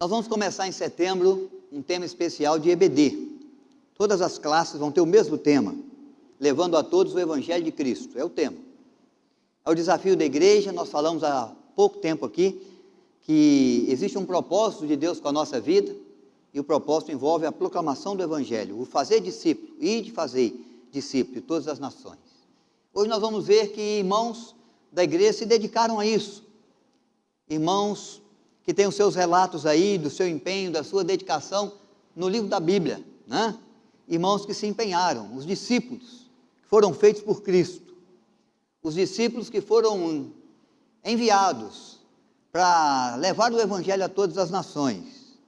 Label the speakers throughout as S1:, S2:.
S1: Nós vamos começar em setembro um tema especial de EBD. Todas as classes vão ter o mesmo tema, levando a todos o Evangelho de Cristo, é o tema. É o desafio da igreja. Nós falamos há pouco tempo aqui que existe um propósito de Deus com a nossa vida, e o propósito envolve a proclamação do Evangelho, o fazer discípulo, e de fazer discípulo de todas as nações. Hoje nós vamos ver que irmãos da igreja se dedicaram a isso, irmãos que têm os seus relatos aí, do seu empenho, da sua dedicação no livro da Bíblia, né? Irmãos que se empenharam, os discípulos que foram feitos por Cristo, os discípulos que foram enviados para levar o Evangelho a todas as nações.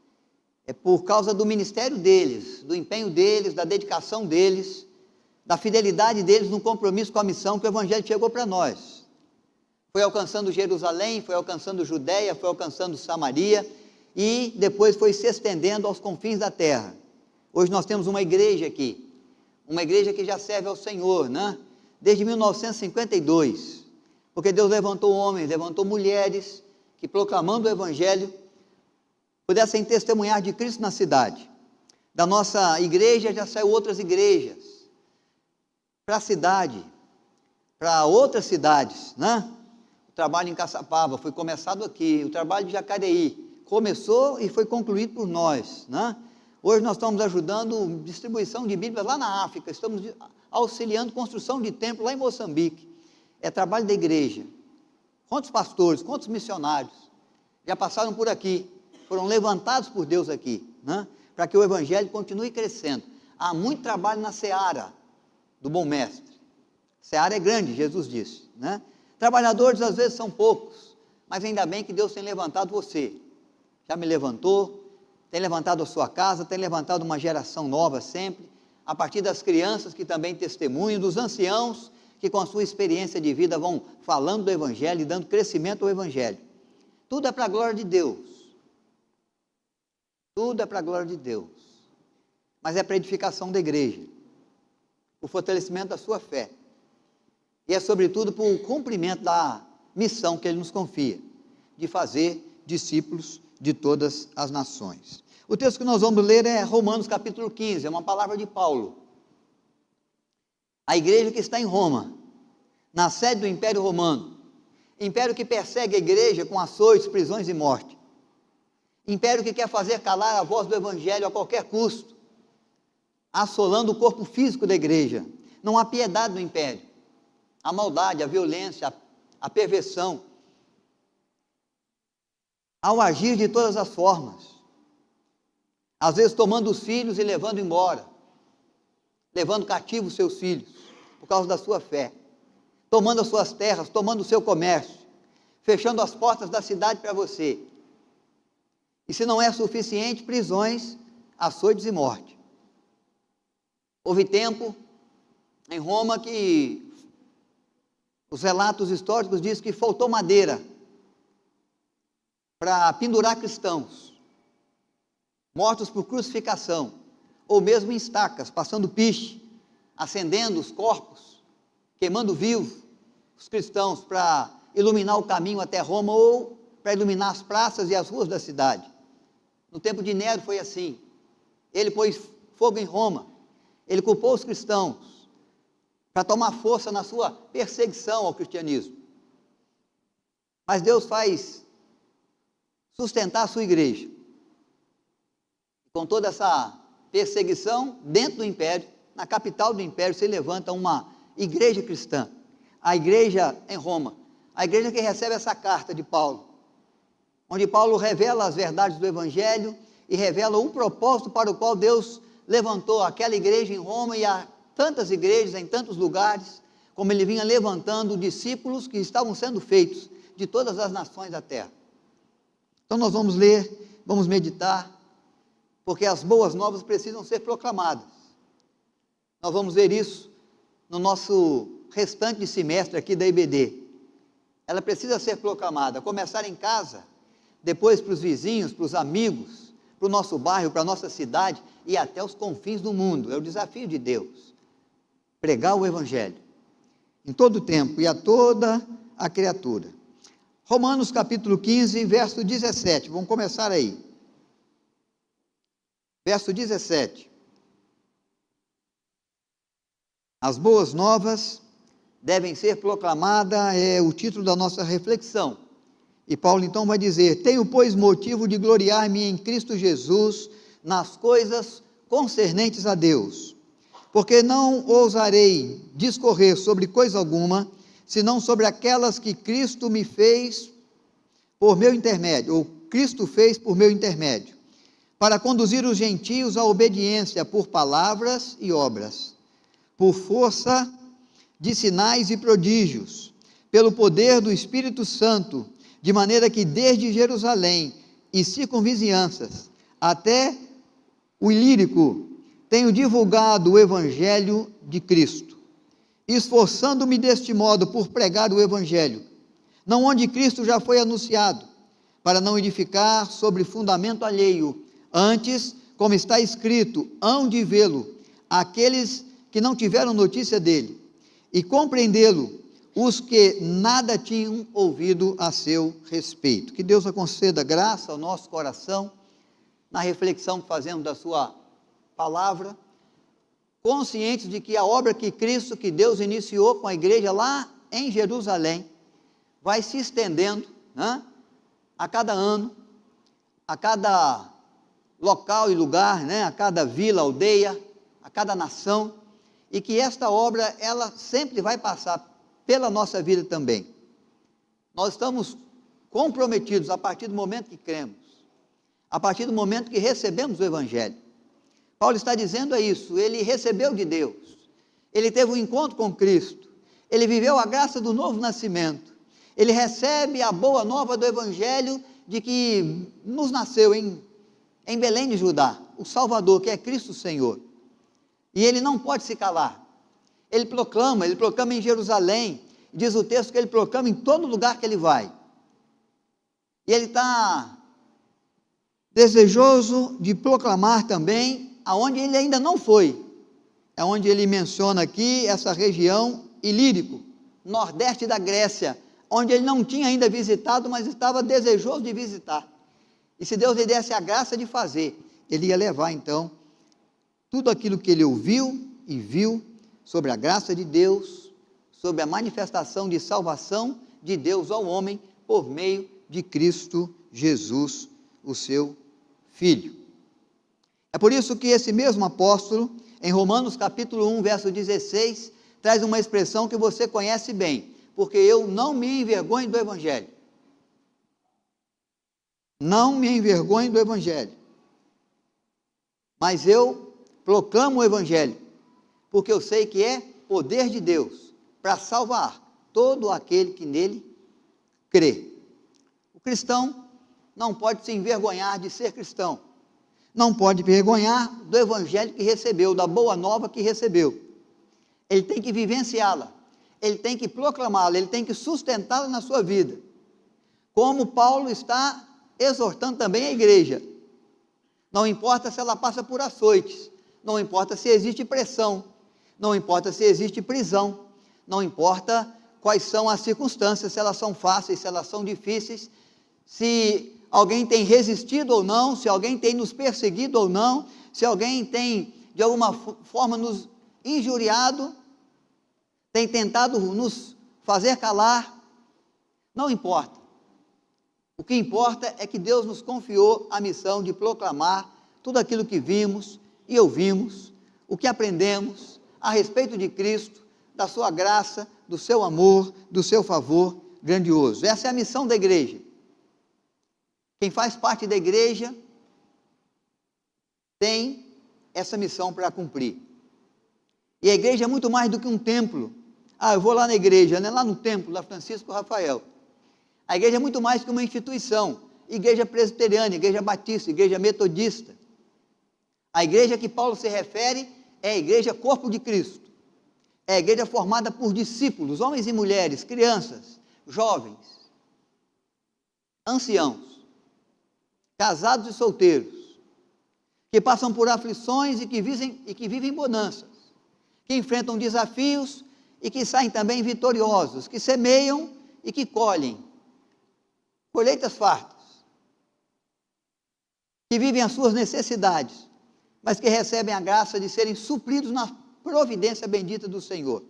S1: É por causa do ministério deles, do empenho deles, da dedicação deles, da fidelidade deles no compromisso com a missão que o Evangelho chegou para nós. Foi alcançando Jerusalém, foi alcançando Judeia, foi alcançando Samaria e depois foi se estendendo aos confins da terra. Hoje nós temos uma igreja aqui, uma igreja que já serve ao Senhor, né? Desde 1952, porque Deus levantou homens, levantou mulheres que, proclamando o Evangelho, pudessem testemunhar de Cristo na cidade. Da nossa igreja já saiu outras igrejas para a cidade, para outras cidades, né? O trabalho em Caçapava foi começado aqui, o trabalho de Jacareí começou e foi concluído por nós, né? Hoje nós estamos ajudando distribuição de Bíblias lá na África, estamos auxiliando construção de templo lá em Moçambique. É trabalho da igreja. Quantos pastores, quantos missionários já passaram por aqui, foram levantados por Deus aqui, né? Para que o Evangelho continue crescendo. Há muito trabalho na seara do bom mestre. Seara é grande, Jesus disse, né? Trabalhadores às vezes são poucos, mas ainda bem que Deus tem levantado você. Já me levantou, tem levantado a sua casa, tem levantado uma geração nova sempre, a partir das crianças que também testemunham, dos anciãos que com a sua experiência de vida vão falando do Evangelho e dando crescimento ao Evangelho. Tudo é para a glória de Deus. Tudo é para a glória de Deus. Mas é para a edificação da igreja, o fortalecimento da sua fé. E é sobretudo para o cumprimento da missão que Ele nos confia, de fazer discípulos de todas as nações. O texto que nós vamos ler é Romanos capítulo 15, é uma palavra de Paulo. A igreja que está em Roma, na sede do Império Romano, império que persegue a igreja com açoites, prisões e morte, império que quer fazer calar a voz do Evangelho a qualquer custo, assolando o corpo físico da igreja. Não há piedade no império, a maldade, a violência, a perversão, ao agir de todas as formas, às vezes tomando os filhos e levando embora, levando cativos seus filhos, por causa da sua fé, tomando as suas terras, tomando o seu comércio, fechando as portas da cidade para você, e se não é suficiente, prisões, açoites e morte. Houve tempo em Roma que os relatos históricos dizem que faltou madeira para pendurar cristãos, mortos por crucificação, ou mesmo em estacas, passando piche, acendendo os corpos, queimando vivo os cristãos para iluminar o caminho até Roma, ou para iluminar as praças e as ruas da cidade. No tempo de Nero foi assim. Ele pôs fogo em Roma, ele culpou os cristãos para tomar força na sua perseguição ao cristianismo. Mas Deus faz sustentar a sua igreja. Com toda essa perseguição, dentro do império, na capital do império, se levanta uma igreja cristã, a igreja em Roma, a igreja que recebe essa carta de Paulo, onde Paulo revela as verdades do Evangelho e revela o propósito para o qual Deus levantou aquela igreja em Roma e a tantas igrejas em tantos lugares, como ele vinha levantando discípulos que estavam sendo feitos de todas as nações da terra. Então nós vamos ler, vamos meditar, porque as boas novas precisam ser proclamadas. Nós vamos ver isso no nosso restante de semestre aqui da IBD. Ela precisa ser proclamada, começar em casa, depois para os vizinhos, para os amigos, para o nosso bairro, para a nossa cidade e até os confins do mundo. É o desafio de Deus. Pregar o Evangelho em todo o tempo e a toda a criatura. Romanos capítulo 15, verso 17, vamos começar aí. verso 17. As boas novas devem ser proclamadas, é o título da nossa reflexão. E Paulo então vai dizer: tenho, pois, motivo de gloriar-me em Cristo Jesus nas coisas concernentes a Deus, porque não ousarei discorrer sobre coisa alguma, senão sobre aquelas que Cristo me fez por meu intermédio, ou Cristo fez por meu intermédio, para conduzir os gentios à obediência por palavras e obras, por força de sinais e prodígios, pelo poder do Espírito Santo, de maneira que desde Jerusalém e circunvizinhanças até o Ilírico tenho divulgado o Evangelho de Cristo, esforçando-me deste modo por pregar o Evangelho, não onde Cristo já foi anunciado, para não edificar sobre fundamento alheio, antes, como está escrito, hão de vê-lo aqueles que não tiveram notícia dele, e compreendê-lo os que nada tinham ouvido a seu respeito. Que Deus conceda graça ao nosso coração, na reflexão que fazemos da sua palavra, conscientes de que a obra que Cristo, que Deus iniciou com a igreja lá em Jerusalém, vai se estendendo, né, a cada ano, a cada local e lugar, né, a cada vila, aldeia, a cada nação, e que esta obra, ela sempre vai passar pela nossa vida também. Nós estamos comprometidos a partir do momento que cremos, a partir do momento que recebemos o Evangelho. Paulo está dizendo isso, ele recebeu de Deus, ele teve um encontro com Cristo, ele viveu a graça do novo nascimento, ele recebe a boa nova do Evangelho de que nos nasceu em Belém de Judá, o Salvador, que é Cristo Senhor. E ele não pode se calar, ele proclama em Jerusalém, diz o texto que ele proclama em todo lugar que ele vai. E ele está desejoso de proclamar também aonde ele ainda não foi, é onde ele menciona aqui essa região Ilírico, nordeste da Grécia, onde ele não tinha ainda visitado, mas estava desejoso de visitar. E se Deus lhe desse a graça de fazer, ele ia levar então tudo aquilo que ele ouviu e viu sobre a graça de Deus, sobre a manifestação de salvação de Deus ao homem por meio de Cristo Jesus, o seu Filho. É por isso que esse mesmo apóstolo, em Romanos capítulo 1, verso 16, traz uma expressão que você conhece bem: porque eu não me envergonho do Evangelho. Não me envergonho do Evangelho, mas eu proclamo o Evangelho, porque eu sei que é poder de Deus para salvar todo aquele que nele crê. O cristão não pode se envergonhar de ser cristão, não pode envergonhar do Evangelho que recebeu, da boa nova que recebeu. Ele tem que vivenciá-la, ele tem que proclamá-la, ele tem que sustentá-la na sua vida, como Paulo está exortando também a igreja. Não importa se ela passa por açoites, não importa se existe pressão, não importa se existe prisão, não importa quais são as circunstâncias, se elas são fáceis, se elas são difíceis, se alguém tem resistido ou não, se alguém tem nos perseguido ou não, se alguém tem de alguma forma nos injuriado, tem tentado nos fazer calar, não importa. O que importa é que Deus nos confiou a missão de proclamar tudo aquilo que vimos e ouvimos, o que aprendemos a respeito de Cristo, da sua graça, do seu amor, do seu favor grandioso. Essa é a missão da igreja. Quem faz parte da igreja tem essa missão para cumprir. E a igreja é muito mais do que um templo. Eu vou lá na igreja, né? Lá no templo da Francisco Rafael. A igreja é muito mais que uma instituição, igreja presbiteriana, igreja batista, igreja metodista. A igreja que Paulo se refere é a igreja corpo de Cristo, é a igreja formada por discípulos, homens e mulheres, crianças, jovens, anciãos, casados e solteiros, que passam por aflições e que vivem bonanças, que enfrentam desafios e que saem também vitoriosos, que semeiam e que colhem colheitas fartas, que vivem as suas necessidades, mas que recebem a graça de serem supridos na providência bendita do Senhor.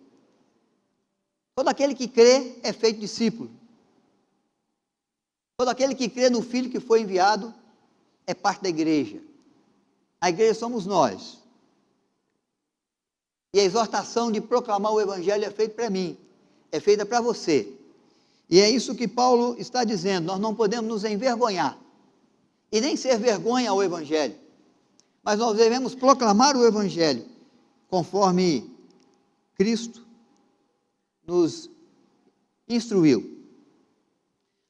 S1: Todo aquele que crê é feito discípulo. Todo aquele que crê no Filho que foi enviado é parte da igreja. A igreja somos nós. E a exortação de proclamar o Evangelho é feita para mim, é feita para você. E é isso que Paulo está dizendo, nós não podemos nos envergonhar, e nem ser vergonha ao Evangelho, mas nós devemos proclamar o Evangelho, conforme Cristo nos instruiu.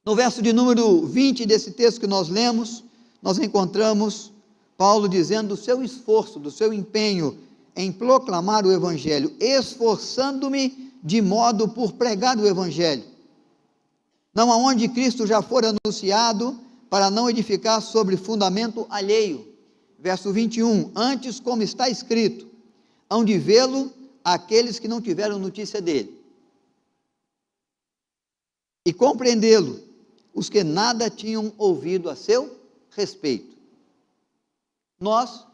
S1: No verso de número 20 desse texto que nós lemos, nós encontramos Paulo dizendo do seu esforço, do seu empenho em proclamar o Evangelho, esforçando-me de modo por pregar o Evangelho, não aonde Cristo já for anunciado, para não edificar sobre fundamento alheio. Verso 21, antes como está escrito, hão de vê-lo aqueles que não tiveram notícia dele, e compreendê-lo os que nada tinham ouvido a seu respeito. Nós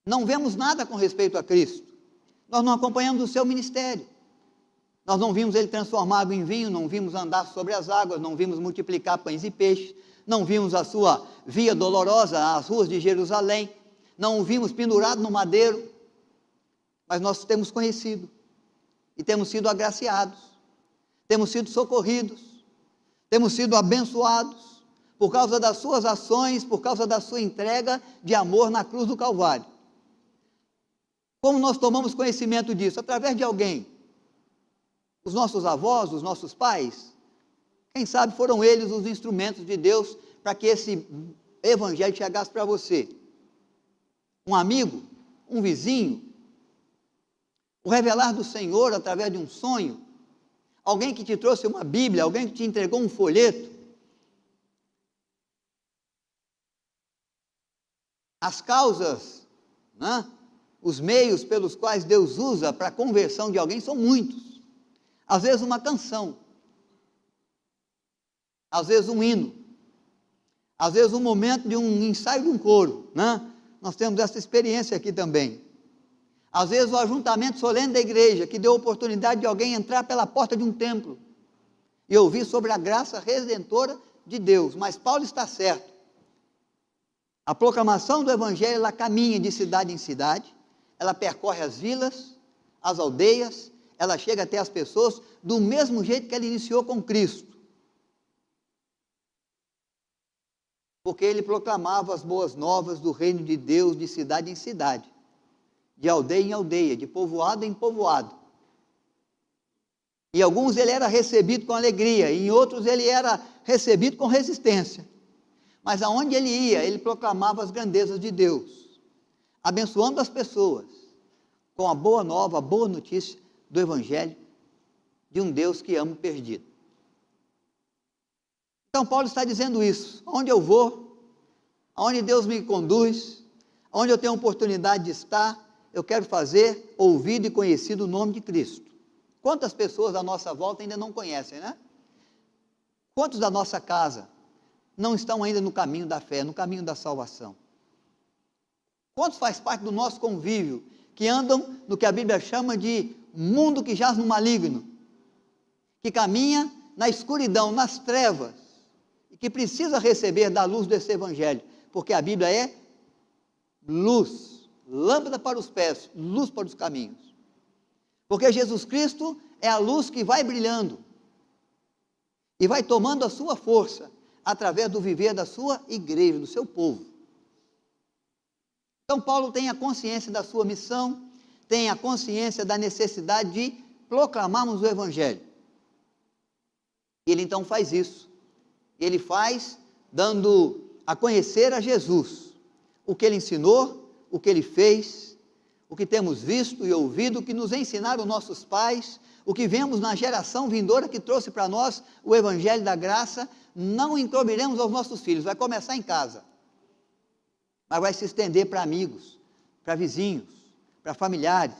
S1: não vemos nada com respeito a Cristo, nós não acompanhamos o seu ministério, nós não vimos ele transformado em vinho, não vimos andar sobre as águas, não vimos multiplicar pães e peixes, não vimos a sua via dolorosa, as ruas de Jerusalém, não o vimos pendurado no madeiro, mas nós temos conhecido, e temos sido agraciados, temos sido socorridos, temos sido abençoados, por causa das suas ações, por causa da sua entrega de amor na cruz do Calvário. Como nós tomamos conhecimento disso? Através de alguém. Os nossos avós, os nossos pais, quem sabe foram eles os instrumentos de Deus para que esse Evangelho chegasse para você. Um amigo, um vizinho, o revelar do Senhor através de um sonho, alguém que te trouxe uma Bíblia, alguém que te entregou um folheto. As causas, né? Os meios pelos quais Deus usa para a conversão de alguém são muitos. Às vezes uma canção, às vezes um hino, às vezes um momento de um ensaio de um coro, né? Nós temos essa experiência aqui também. Às vezes o ajuntamento solene da igreja, que deu a oportunidade de alguém entrar pela porta de um templo e ouvir sobre a graça redentora de Deus. Mas Paulo está certo. A proclamação do Evangelho, ela caminha de cidade em cidade, ela percorre as vilas, as aldeias, ela chega até as pessoas do mesmo jeito que ela iniciou com Cristo. Porque ele proclamava as boas novas do reino de Deus de cidade em cidade, de aldeia em aldeia, de povoado em povoado. Em alguns ele era recebido com alegria, em outros ele era recebido com resistência. Mas aonde ele ia, ele proclamava as grandezas de Deus, abençoando as pessoas com a boa nova, a boa notícia do Evangelho de um Deus que ama o perdido. Então Paulo está dizendo isso, aonde eu vou, aonde Deus me conduz, aonde eu tenho a oportunidade de estar, eu quero fazer ouvido e conhecido o nome de Cristo. Quantas pessoas à nossa volta ainda não conhecem, né? Quantos da nossa casa não estão ainda no caminho da fé, no caminho da salvação? Quantos faz parte do nosso convívio, que andam no que a Bíblia chama de mundo que jaz no maligno, que caminha na escuridão, nas trevas, e que precisa receber da luz desse Evangelho, porque a Bíblia é luz, lâmpada para os pés, luz para os caminhos. Porque Jesus Cristo é a luz que vai brilhando, e vai tomando a sua força, através do viver da sua igreja, do seu povo. Então Paulo tem a consciência da sua missão, tem a consciência da necessidade de proclamarmos o Evangelho. E ele então faz isso. Ele faz dando a conhecer a Jesus, o que ele ensinou, o que ele fez, o que temos visto e ouvido, o que nos ensinaram nossos pais, o que vemos na geração vindoura que trouxe para nós o Evangelho da graça. Não introduviremos aos nossos filhos, vai começar em casa, mas vai se estender para amigos, para vizinhos, para familiares,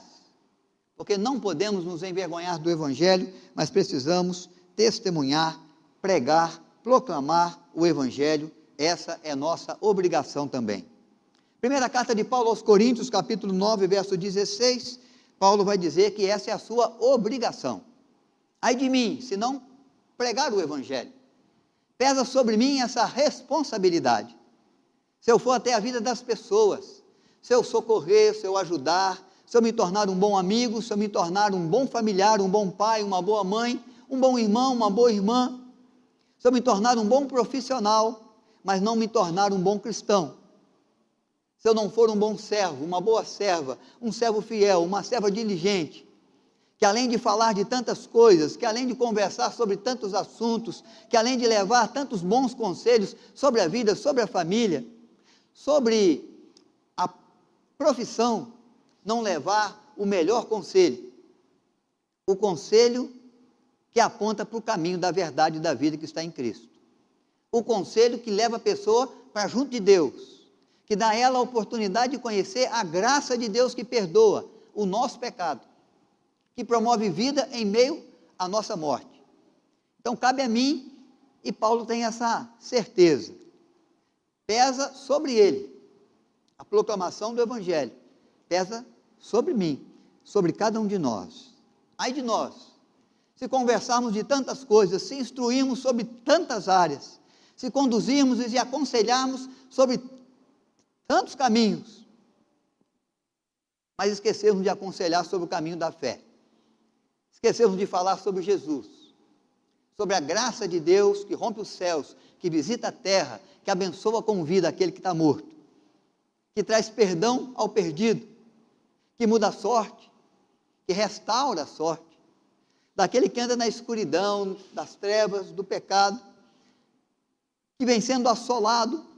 S1: porque não podemos nos envergonhar do Evangelho, mas precisamos testemunhar, pregar, proclamar o Evangelho. Essa é nossa obrigação também. Primeira carta de Paulo aos Coríntios, capítulo 9, verso 16, Paulo vai dizer que essa é a sua obrigação. Ai de mim, se não pregar o evangelho. Pesa sobre mim essa responsabilidade. Se eu for até a vida das pessoas, se eu socorrer, se eu ajudar, se eu me tornar um bom amigo, se eu me tornar um bom familiar, um bom pai, uma boa mãe, um bom irmão, uma boa irmã, se eu me tornar um bom profissional, mas não me tornar um bom cristão, se eu não for um bom servo, uma boa serva, um servo fiel, uma serva diligente, que além de falar de tantas coisas, que além de conversar sobre tantos assuntos, que além de levar tantos bons conselhos sobre a vida, sobre a família, sobre a profissão, não levar o melhor conselho, o conselho que aponta para o caminho da verdade e da vida que está em Cristo, o conselho que leva a pessoa para junto de Deus, que dá a ela a oportunidade de conhecer a graça de Deus que perdoa o nosso pecado, que promove vida em meio à nossa morte. Então cabe a mim, e Paulo tem essa certeza, pesa sobre ele a proclamação do evangelho, pesa sobre mim, sobre cada um de nós. Ai de nós, se conversarmos de tantas coisas, se instruirmos sobre tantas áreas, se conduzirmos e aconselharmos sobre tantos caminhos, mas esquecermos de aconselhar sobre o caminho da fé, esquecermos de falar sobre Jesus, sobre a graça de Deus que rompe os céus, que visita a terra, que abençoa com vida aquele que está morto, que traz perdão ao perdido, que muda a sorte, que restaura a sorte, daquele que anda na escuridão, das trevas, do pecado, que vem sendo assolado,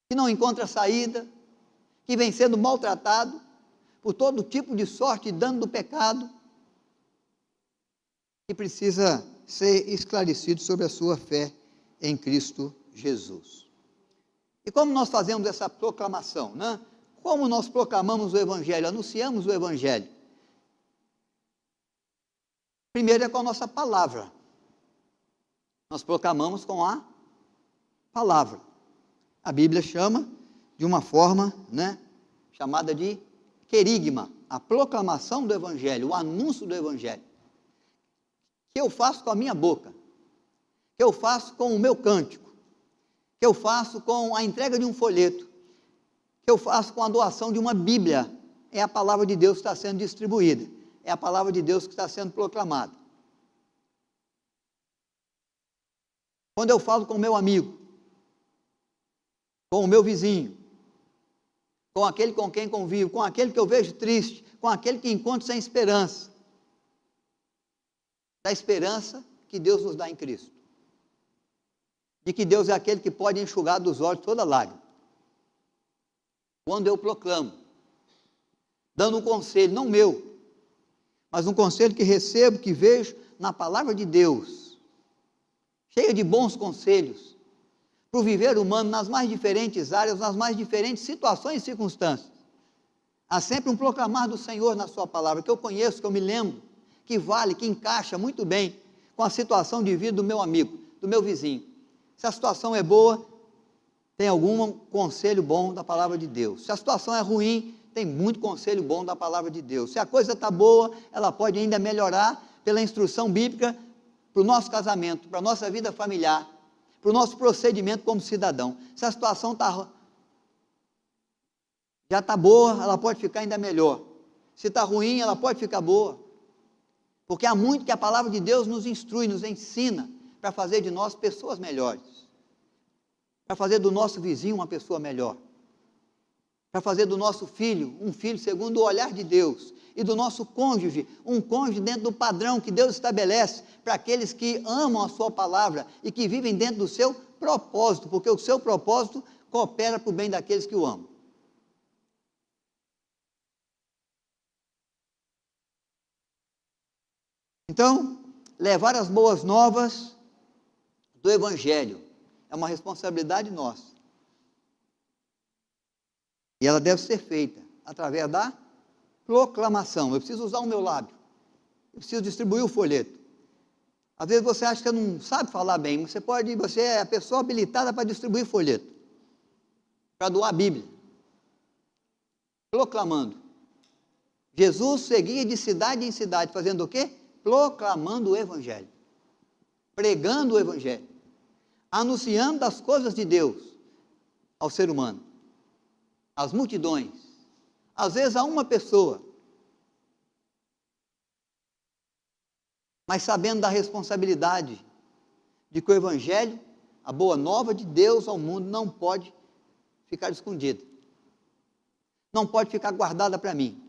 S1: que não encontra saída, que vem sendo maltratado por todo tipo de sorte e dano do pecado, que precisa ser esclarecido sobre a sua fé em Cristo Jesus. E como nós fazemos essa proclamação, né? Como nós proclamamos o Evangelho, anunciamos o Evangelho? Primeiro é com a nossa palavra. Nós proclamamos com a palavra. A Bíblia chama de uma forma, né, chamada de querigma, a proclamação do Evangelho, o anúncio do Evangelho, que eu faço com a minha boca, que eu faço com o meu cântico, que eu faço com a entrega de um folheto, que eu faço com a doação de uma Bíblia. É a palavra de Deus que está sendo distribuída, é a palavra de Deus que está sendo proclamada. Quando eu falo com o meu amigo, com o meu vizinho, com aquele com quem convivo, com aquele que eu vejo triste, com aquele que encontro sem esperança, da esperança que Deus nos dá em Cristo, de que Deus é aquele que pode enxugar dos olhos toda lágrima. Quando eu proclamo, dando um conselho, não meu, mas um conselho que recebo, que vejo na palavra de Deus, cheia de bons conselhos, para o viver humano nas mais diferentes áreas, nas mais diferentes situações e circunstâncias. Há sempre um proclamar do Senhor na sua palavra, que eu conheço, que eu me lembro, que vale, que encaixa muito bem com a situação de vida do meu amigo, do meu vizinho. Se a situação é boa, tem algum conselho bom da palavra de Deus. Se a situação é ruim, tem muito conselho bom da palavra de Deus. Se a coisa está boa, ela pode ainda melhorar pela instrução bíblica para o nosso casamento, para a nossa vida familiar, para o nosso procedimento como cidadão. Se a situação já está boa, ela pode ficar ainda melhor. Se está ruim, ela pode ficar boa. Porque há muito que a palavra de Deus nos instrui, nos ensina, para fazer de nós pessoas melhores, para fazer do nosso vizinho uma pessoa melhor, para fazer do nosso filho um filho segundo o olhar de Deus, e do nosso cônjuge, um cônjuge dentro do padrão que Deus estabelece para aqueles que amam a sua palavra e que vivem dentro do seu propósito, porque o seu propósito coopera para o bem daqueles que o amam. Então, levar as boas novas do Evangelho é uma responsabilidade nossa. E ela deve ser feita através da proclamação. Eu preciso usar o meu lábio. Eu preciso distribuir o folheto. Às vezes você acha que não sabe falar bem, você é a pessoa habilitada para distribuir folheto. para doar a Bíblia, proclamando. Jesus seguia de cidade em cidade, fazendo o quê? Proclamando o Evangelho, pregando o Evangelho, anunciando as coisas de Deus ao ser humano, às multidões, às vezes a uma pessoa, mas sabendo da responsabilidade de que o Evangelho, a boa nova de Deus ao mundo, não pode ficar escondida, não pode ficar guardada para mim.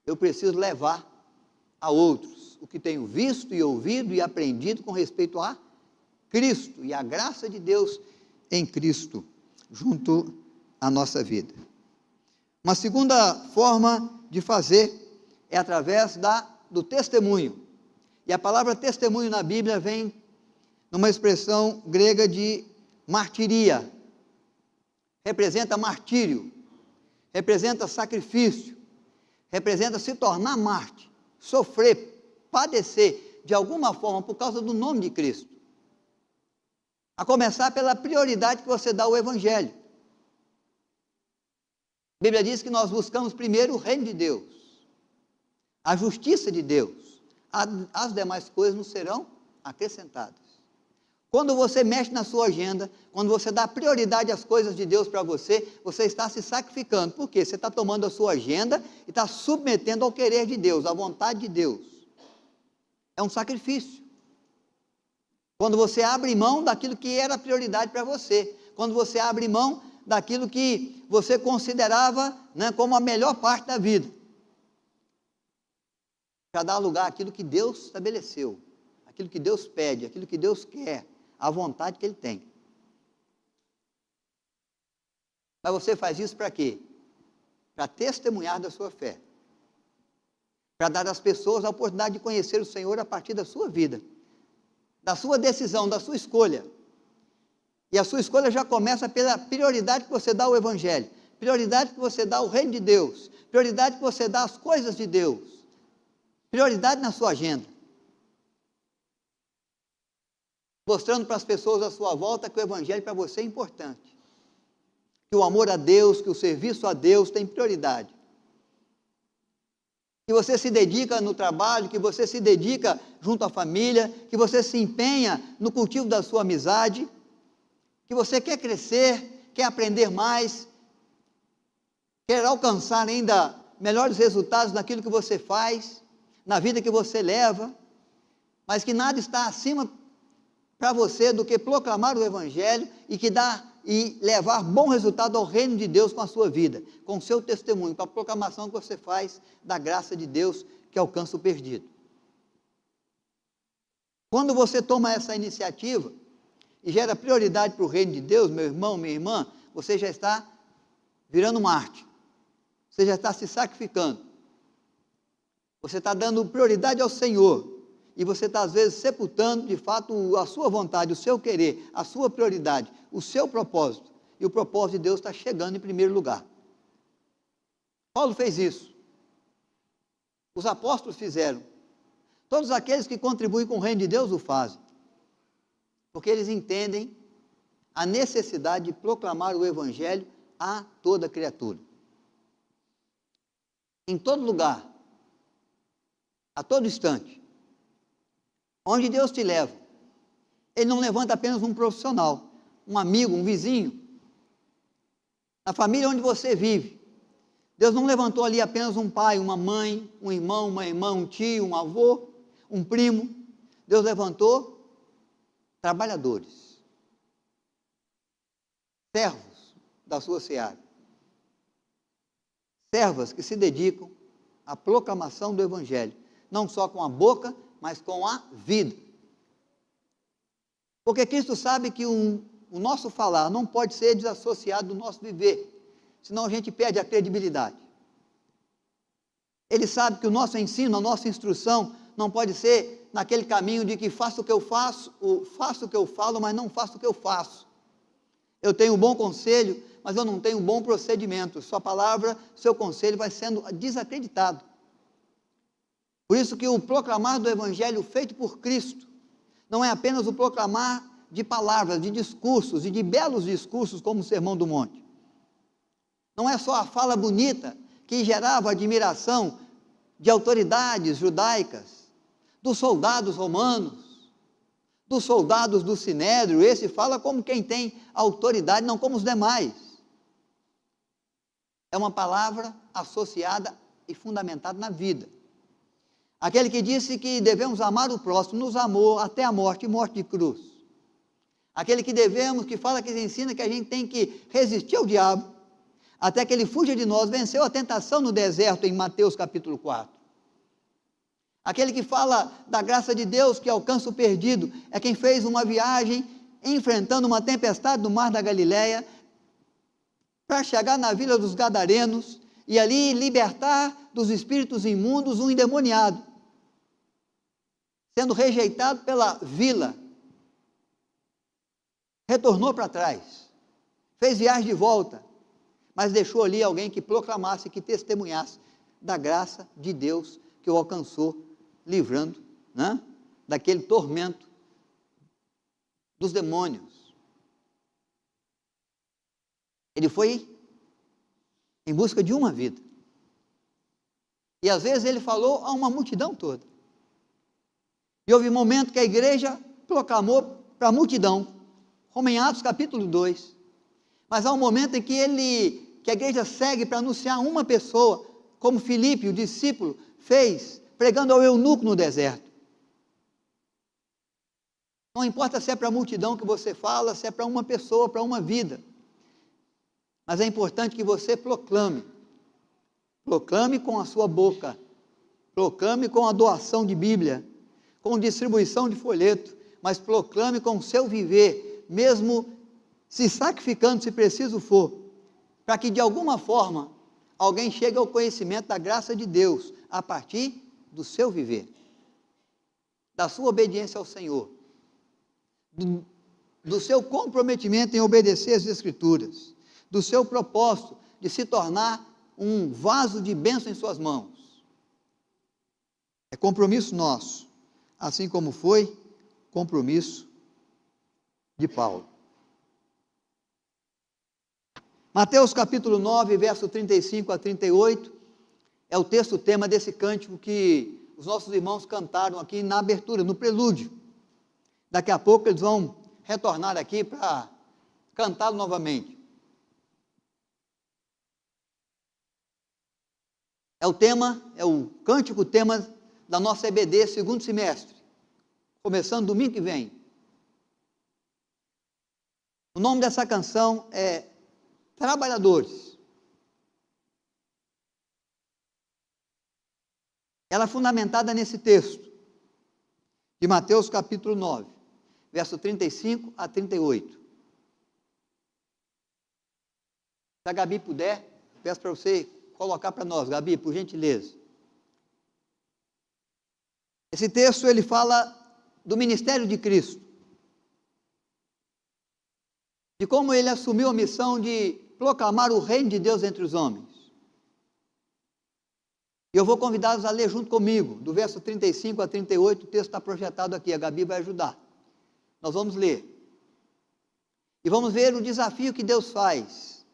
S1: Eu preciso levar a outros o que tenho visto e ouvido e aprendido com respeito a Cristo e a graça de Deus em Cristo, junto à nossa vida. Uma segunda forma de fazer é através do testemunho. E a palavra testemunho na Bíblia vem numa expressão grega de martiria. Representa martírio, representa sacrifício, representa se tornar mártir, sofrer, padecer de alguma forma por causa do nome de Cristo. A começar pela prioridade que você dá ao Evangelho. A Bíblia diz que nós buscamos primeiro o reino de Deus, a justiça de Deus. As demais coisas nos serão acrescentadas. Quando você mexe na sua agenda, quando você dá prioridade às coisas de Deus para você, você está se sacrificando. Por quê? Você está tomando a sua agenda e está submetendo ao querer de Deus, à vontade de Deus. É um sacrifício. Quando você abre mão daquilo que era prioridade para você, quando você abre mão daquilo que você considerava, né, como a melhor parte da vida, para dar lugar àquilo que Deus estabeleceu, aquilo que Deus pede, aquilo que Deus quer, a vontade que Ele tem. Mas você faz isso para quê? Para testemunhar da sua fé, para dar às pessoas a oportunidade de conhecer o Senhor a partir da sua vida, da sua decisão, da sua escolha. E a sua escolha já começa pela prioridade que você dá ao Evangelho, prioridade que você dá ao reino de Deus, prioridade que você dá às coisas de Deus, prioridade na sua agenda. Mostrando para as pessoas à sua volta que o Evangelho para você é importante, que o amor a Deus, que o serviço a Deus tem prioridade, que você se dedica no trabalho, que você se dedica junto à família, que você se empenha no cultivo da sua amizade, que você quer crescer, quer aprender mais, quer alcançar ainda melhores resultados naquilo que você faz, na vida que você leva, mas que nada está acima para você do que proclamar o Evangelho e levar bom resultado ao reino de Deus com a sua vida, com o seu testemunho, com a proclamação que você faz da graça de Deus que alcança o perdido. Quando você toma essa iniciativa e gera prioridade para o reino de Deus, meu irmão, minha irmã, você já está virando mártir, você já está se sacrificando, você está dando prioridade ao Senhor, e você está às vezes sepultando de fato a sua vontade, o seu querer, a sua prioridade, o seu propósito, e o propósito de Deus está chegando em primeiro lugar. Paulo fez isso, os apóstolos fizeram, todos aqueles que contribuem com o reino de Deus o fazem, porque eles entendem a necessidade de proclamar o Evangelho a toda criatura. Em todo lugar, a todo instante, onde Deus te leva, Ele não levanta apenas um profissional, um amigo, um vizinho, na família onde você vive. Deus não levantou ali apenas um pai, uma mãe, um irmão, uma irmã, um tio, um avô, um primo. Deus levantou trabalhadores, servos da sua seara, servas que se dedicam à proclamação do Evangelho, não só com a boca, mas com a vida. Porque Cristo sabe que o nosso falar não pode ser desassociado do nosso viver, senão a gente perde a credibilidade. Ele sabe que o nosso ensino, a nossa instrução, não pode ser naquele caminho de que faço o que eu faço, ou faço o que eu falo, mas não faço o que eu faço. Eu tenho um bom conselho, mas eu não tenho um bom procedimento. Sua palavra, seu conselho vai sendo desacreditado. Por isso que o proclamar do Evangelho feito por Cristo não é apenas o proclamar de palavras, de discursos e de belos discursos como o Sermão do Monte. Não é só a fala bonita que gerava admiração de autoridades judaicas, dos soldados romanos, dos soldados do Sinédrio. Esse fala como quem tem autoridade, não como os demais. É uma palavra associada e fundamentada na vida. Aquele que disse que devemos amar o próximo, nos amou até a morte, e morte de cruz. Aquele que fala, que ensina que a gente tem que resistir ao diabo, até que ele fuja de nós, venceu a tentação no deserto, em Mateus capítulo 4. Aquele que fala da graça de Deus que alcança o perdido, é quem fez uma viagem, enfrentando uma tempestade no mar da Galileia, para chegar na vila dos Gadarenos, e ali libertar dos espíritos imundos um endemoniado, sendo rejeitado pela vila, retornou para trás, fez viagem de volta, mas deixou ali alguém que proclamasse, que testemunhasse da graça de Deus que o alcançou, livrando, né, daquele tormento dos demônios. Ele foi em busca de uma vida. E às vezes ele falou a uma multidão toda. E houve um momento que a igreja proclamou para a multidão, como em Atos capítulo 2. Mas há um momento em que a igreja segue para anunciar uma pessoa, como Filipe, o discípulo, fez, pregando ao eunuco no deserto. Não importa se é para a multidão que você fala, se é para uma pessoa, para uma vida. Mas é importante que você proclame. Proclame com a sua boca. Proclame com a doação de Bíblia, com distribuição de folheto, mas proclame com o seu viver, mesmo se sacrificando, se preciso for, para que de alguma forma alguém chegue ao conhecimento da graça de Deus, a partir do seu viver, da sua obediência ao Senhor, do seu comprometimento em obedecer às Escrituras, do seu propósito de se tornar um vaso de bênção em suas mãos. É compromisso nosso, assim como foi compromisso de Paulo. Mateus capítulo 9, verso 35 a 38, é o texto tema desse cântico que os nossos irmãos cantaram aqui na abertura, no prelúdio. Daqui a pouco eles vão retornar aqui para cantá-lo novamente. É o cântico tema da nossa EBD, segundo semestre, começando domingo que vem. O nome dessa canção é Trabalhadores. Ela é fundamentada nesse texto, de Mateus capítulo 9, verso 35 a 38. Se a Gabi puder, peço para você colocar para nós, Gabi, por gentileza. Esse texto, ele fala do ministério de Cristo, de como ele assumiu a missão de proclamar o reino de Deus entre os homens. E eu vou convidá-los a ler junto comigo, do verso 35 a 38, o texto está projetado aqui, a Gabi vai ajudar. Nós vamos ler. E vamos ver o desafio que Deus faz,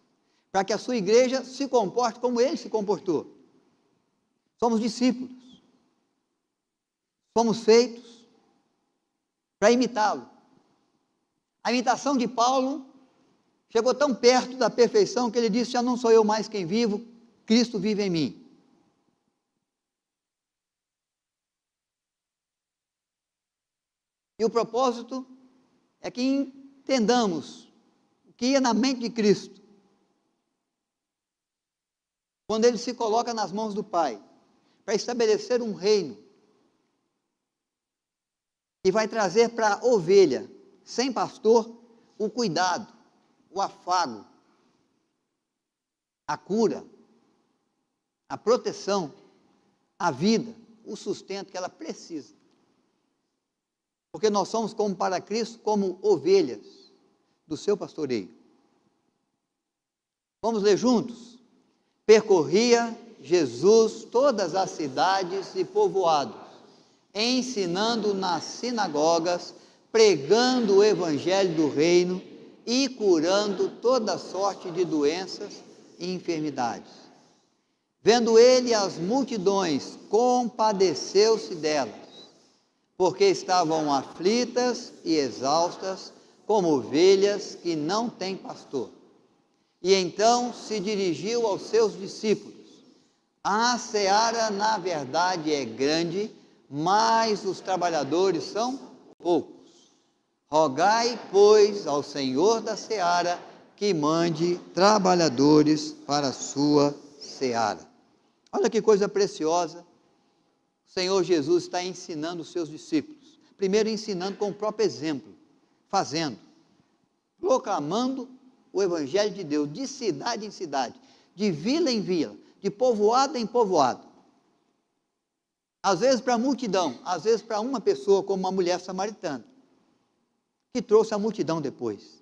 S1: para que a sua igreja se comporte como ele se comportou. Somos discípulos. Fomos feitos para imitá-lo. A imitação de Paulo chegou tão perto da perfeição que ele disse: já não sou eu mais quem vivo, Cristo vive em mim. E o propósito é que entendamos o que ia na mente de Cristo, quando ele se coloca nas mãos do Pai, para estabelecer um reino, que vai trazer para a ovelha, sem pastor, o cuidado, o afago, a cura, a proteção, a vida, o sustento que ela precisa. Porque nós somos, como para Cristo, como ovelhas do seu pastoreio. Vamos ler juntos? Percorria Jesus todas as cidades e povoados, ensinando nas sinagogas, pregando o evangelho do reino e curando toda sorte de doenças e enfermidades. Vendo ele as multidões, compadeceu-se delas, porque estavam aflitas e exaustas, como ovelhas que não têm pastor. E então se dirigiu aos seus discípulos: a seara, na verdade, é grande, mas os trabalhadores são poucos. Rogai, pois, ao Senhor da seara que mande trabalhadores para a sua seara. Olha que coisa preciosa. O Senhor Jesus está ensinando os seus discípulos. Primeiro ensinando com o próprio exemplo, fazendo, proclamando o Evangelho de Deus, de cidade em cidade, de vila em vila, de povoado em povoado. Às vezes para a multidão, às vezes para uma pessoa, como uma mulher samaritana, que trouxe a multidão depois.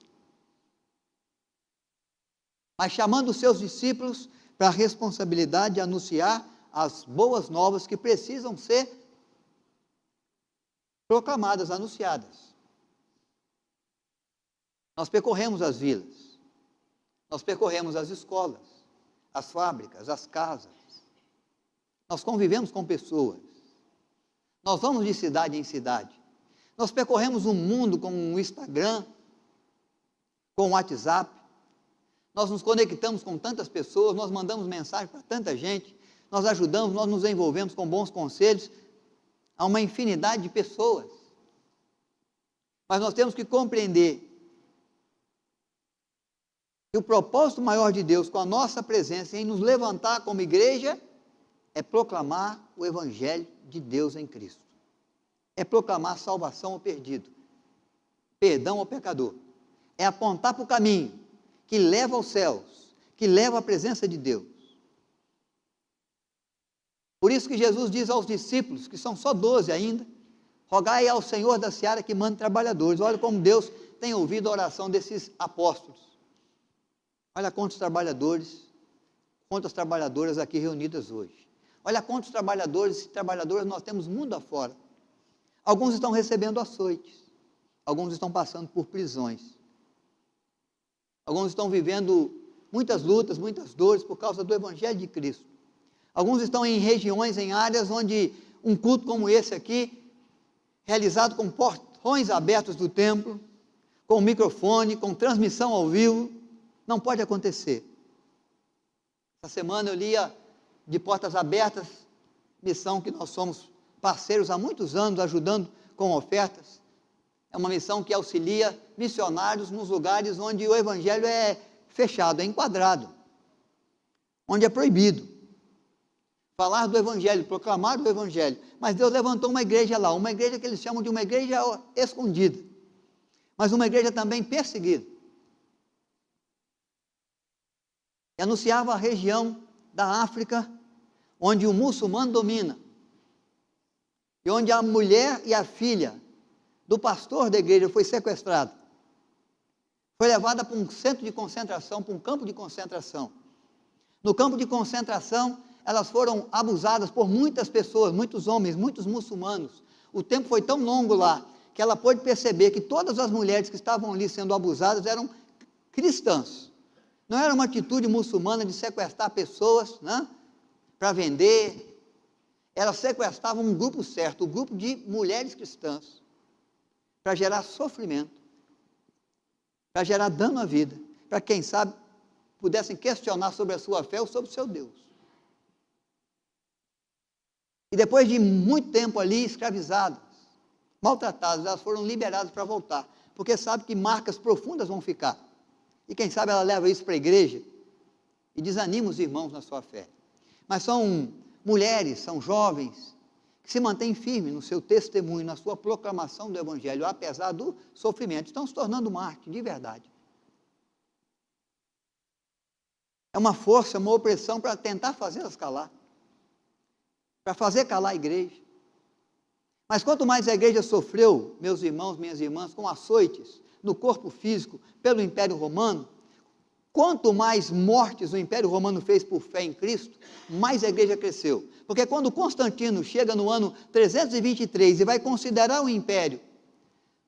S1: Mas chamando os seus discípulos para a responsabilidade de anunciar as boas novas que precisam ser proclamadas, anunciadas. Nós percorremos as vilas, nós percorremos as escolas, as fábricas, as casas, nós convivemos com pessoas, nós vamos de cidade em cidade, nós percorremos o mundo com o Instagram, com o WhatsApp, nós nos conectamos com tantas pessoas, nós mandamos mensagem para tanta gente, nós ajudamos, nós nos envolvemos com bons conselhos a uma infinidade de pessoas. Mas nós temos que compreender que o propósito maior de Deus com a nossa presença em nos levantar como igreja é proclamar o Evangelho de Deus em Cristo. É proclamar salvação ao perdido, perdão ao pecador. É apontar para o caminho que leva aos céus, que leva à presença de Deus. Por isso que Jesus diz aos discípulos, que são só 12 ainda, rogai ao Senhor da seara que mande trabalhadores. Olha como Deus tem ouvido a oração desses apóstolos. Olha quantos trabalhadores, quantas trabalhadoras aqui reunidas hoje. Olha quantos trabalhadores e trabalhadoras nós temos mundo afora. Alguns estão recebendo açoites, alguns estão passando por prisões, alguns estão vivendo muitas lutas, muitas dores por causa do Evangelho de Cristo. Alguns estão em regiões, em áreas onde um culto como esse aqui, realizado com portões abertos do templo, com microfone, com transmissão ao vivo, não pode acontecer. Essa semana eu lia de Portas Abertas, missão que nós somos parceiros há muitos anos, ajudando com ofertas. É uma missão que auxilia missionários nos lugares onde o Evangelho é fechado, é enquadrado, onde é proibido falar do Evangelho, proclamar o Evangelho. Mas Deus levantou uma igreja lá, uma igreja que eles chamam de uma igreja escondida, mas uma igreja também perseguida. E anunciava a região da África, onde o muçulmano domina, e onde a mulher e a filha do pastor da igreja foi sequestrada, foi levada para um centro de concentração, para um campo de concentração. No campo de concentração, elas foram abusadas por muitas pessoas, muitos homens, muitos muçulmanos. O tempo foi tão longo lá, que ela pôde perceber que todas as mulheres que estavam ali sendo abusadas eram cristãs. Não era uma atitude muçulmana de sequestrar pessoas, né, para vender. Elas sequestravam um grupo certo, um grupo de mulheres cristãs, para gerar sofrimento, para gerar dano à vida, para quem sabe pudessem questionar sobre a sua fé ou sobre o seu Deus. E depois de muito tempo ali escravizadas, maltratadas, elas foram liberadas para voltar, porque sabe que marcas profundas vão ficar. E quem sabe ela leva isso para a igreja e desanima os irmãos na sua fé. Mas são mulheres, são jovens, que se mantêm firmes no seu testemunho, na sua proclamação do Evangelho, apesar do sofrimento, estão se tornando mártires de verdade. É uma força, uma opressão para tentar fazê-las calar, para fazer calar a igreja. Mas quanto mais a igreja sofreu, meus irmãos, minhas irmãs, com açoites no corpo físico pelo Império Romano, quanto mais mortes o Império Romano fez por fé em Cristo, mais a igreja cresceu. Porque quando Constantino chega no ano 323 e vai considerar o Império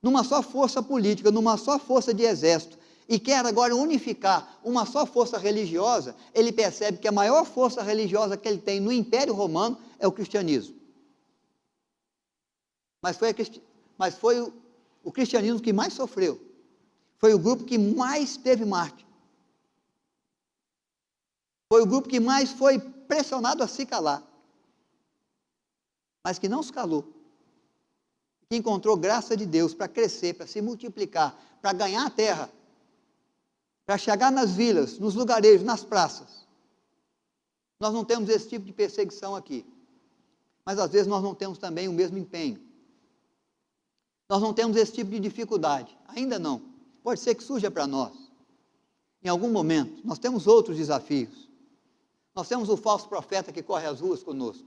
S1: numa só força política, numa só força de exército, e quer agora unificar uma só força religiosa, ele percebe que a maior força religiosa que ele tem no Império Romano é o cristianismo. Mas foi o cristianismo que mais sofreu. Foi o grupo que mais teve mártir. Foi o grupo que mais foi pressionado a se calar. Mas que não se calou. Que encontrou graça de Deus para crescer, para se multiplicar, para ganhar a terra, para chegar nas vilas, nos lugarejos, nas praças. Nós não temos esse tipo de perseguição aqui. Mas às vezes nós não temos também o mesmo empenho. Nós não temos esse tipo de dificuldade. Ainda não. Pode ser que surja para nós. Em algum momento, nós temos outros desafios. Nós temos o falso profeta que corre as ruas conosco.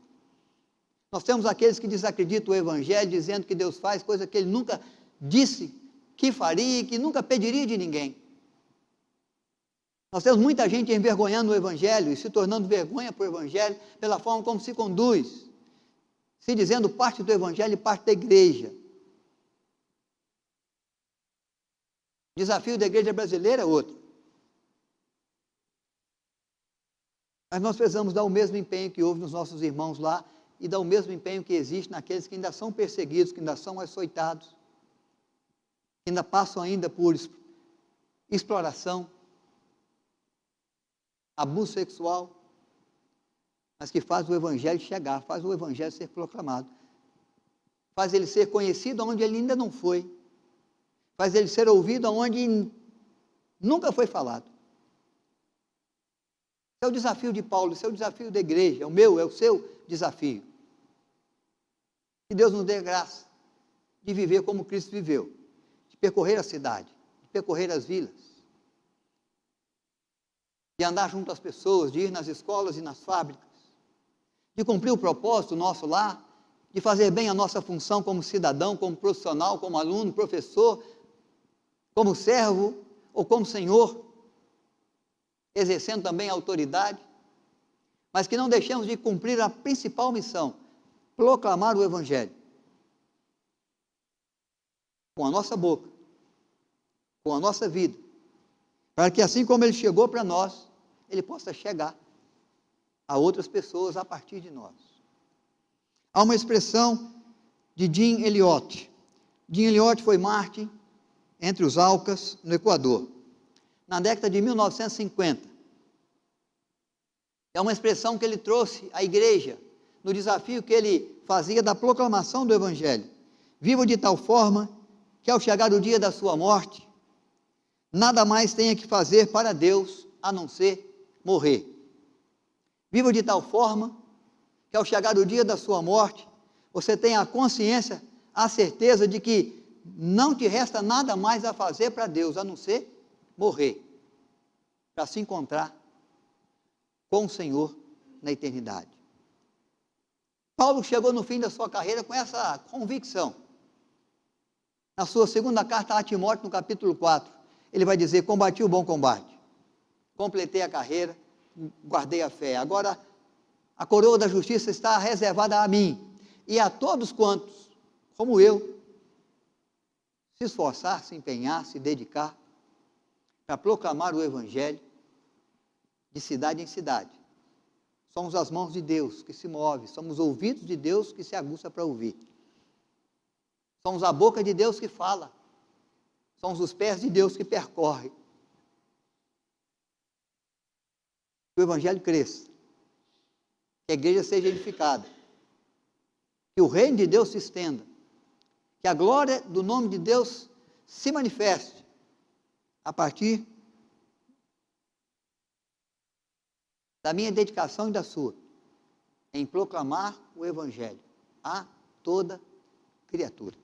S1: Nós temos aqueles que desacreditam o Evangelho, dizendo que Deus faz coisa que Ele nunca disse que faria e que nunca pediria de ninguém. Nós temos muita gente envergonhando o Evangelho e se tornando vergonha para o Evangelho pela forma como se conduz, se dizendo parte do Evangelho e parte da igreja. O desafio da igreja brasileira é outro. Mas nós precisamos dar o mesmo empenho que houve nos nossos irmãos lá e dar o mesmo empenho que existe naqueles que ainda são perseguidos, que ainda são açoitados, que ainda passam ainda por exploração, abuso sexual, mas que faz o Evangelho chegar, faz o Evangelho ser proclamado, faz ele ser conhecido onde ele ainda não foi, faz ele ser ouvido onde nunca foi falado. Esse é o desafio de Paulo, esse é o desafio da igreja, é o meu, é o seu desafio. Que Deus nos dê graça de viver como Cristo viveu, de percorrer a cidade, de percorrer as vilas, de andar junto às pessoas, de ir nas escolas e nas fábricas, de cumprir o propósito nosso lá, de fazer bem a nossa função como cidadão, como profissional, como aluno, professor, como servo ou como senhor, exercendo também a autoridade, mas que não deixemos de cumprir a principal missão, proclamar o Evangelho. Com a nossa boca, com a nossa vida, para que assim como ele chegou para nós, ele possa chegar a outras pessoas a partir de nós. Há uma expressão de Jim Elliot. Jim Elliot foi mártir entre os Aucas, no Equador, na década de 1950. É uma expressão que ele trouxe à igreja, no desafio que ele fazia da proclamação do Evangelho. Viva de tal forma que ao chegar o dia da sua morte, nada mais tenha que fazer para Deus, a não ser morrer. Viva de tal forma que ao chegar o dia da sua morte, você tenha a consciência, a certeza de que não te resta nada mais a fazer para Deus, a não ser morrer, para se encontrar com o Senhor na eternidade. Paulo chegou no fim da sua carreira com essa convicção. Na sua segunda carta a Timóteo, no capítulo 4, ele vai dizer: combati o bom combate, completei a carreira, guardei a fé. Agora, a coroa da justiça está reservada a mim e a todos quantos, como eu, se esforçar, se empenhar, se dedicar para proclamar o Evangelho de cidade em cidade. Somos as mãos de Deus que se movem, somos ouvidos de Deus que se aguça para ouvir. Somos a boca de Deus que fala, somos os pés de Deus que percorre. Que o Evangelho cresça, que a igreja seja edificada, que o reino de Deus se estenda, que a glória do nome de Deus se manifeste a partir da minha dedicação e da sua, em proclamar o Evangelho a toda criatura.